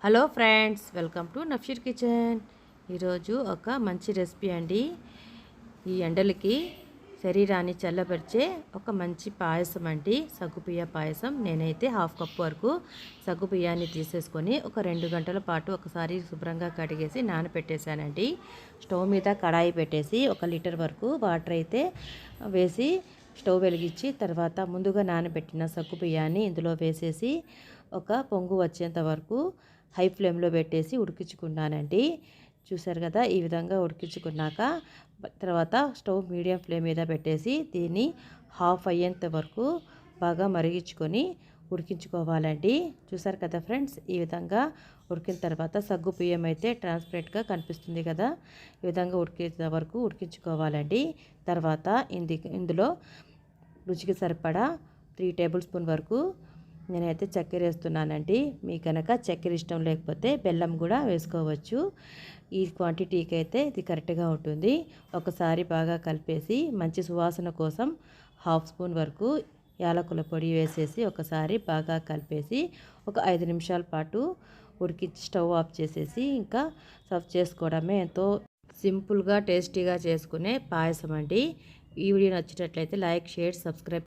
Hello friends, welcome to Nafsheer kitchen. ఈరోజు ఒక మంచి రెసిపీ అండి. ఈ ఎండలకి శరీరాన్ని చల్లబరిచే ఒక మంచి పాయసం అండి, సగ్గుబియ్య పాయసం. నేనైతే హాఫ్ కప్ వరకు సగ్గుబియ్యాన్ని తీసేసుకొని ఒక 2 గంటల పాటు ఒకసారి శుభ్రంగా కడిగేసి నానబెట్టేశానండి. స్టవ్ మీద కడాయి పెట్టేసి 1 లీటర్ వరకు వాటర్ అయితే వేసి స్టవ్ వెలిగించి తర్వాత ముందుగా నానబెట్టిన సగ్గుబియ్యాన్ని ఇందులో వేసేసి ఒక పొంగు వచ్చేంత వరకు హై ఫ్లేమ్లో పెట్టేసి ఉడికించుకున్నానండి. చూసారు కదా, ఈ విధంగా ఉడికించుకున్నాక తర్వాత స్టవ్ మీడియం ఫ్లేమ్ మీద పెట్టేసి దీన్ని హాఫ్ అయ్యేంత వరకు బాగా మరిగించుకొని ఉడికించుకోవాలండి. చూసారు కదా ఫ్రెండ్స్, ఈ విధంగా ఉడికిన తర్వాత సగ్గు బియ్యం అయితే ట్రాన్స్పరెంట్గా కనిపిస్తుంది కదా, ఈ విధంగా ఉడికేంత వరకు ఉడికించుకోవాలండి. తర్వాత ఇందులో రుచికి సరిపడా 3 టేబుల్ స్పూన్ వరకు నేనైతే చక్కెర వేస్తున్నానండి. మీకు కనుక చక్కెర ఇష్టం లేకపోతే బెల్లం కూడా వేసుకోవచ్చు. ఈ క్వాంటిటీకి అయితే ఇది కరెక్ట్గా ఉంటుంది. ఒకసారి బాగా కలిపేసి మంచి సువాసన కోసం హాఫ్ స్పూన్ వరకు యాలకుల పొడి వేసేసి ఒకసారి బాగా కలిపేసి ఒక 5 నిమిషాల పాటు ఉడికించి స్టవ్ ఆఫ్ చేసేసి ఇంకా సర్వ్ చేసుకోవడమే. ఎంతో సింపుల్గా టేస్టీగా చేసుకునే పాయసం అండి. ఈ వీడియో నచ్చినట్లయితే లైక్, షేర్, సబ్స్క్రైబ్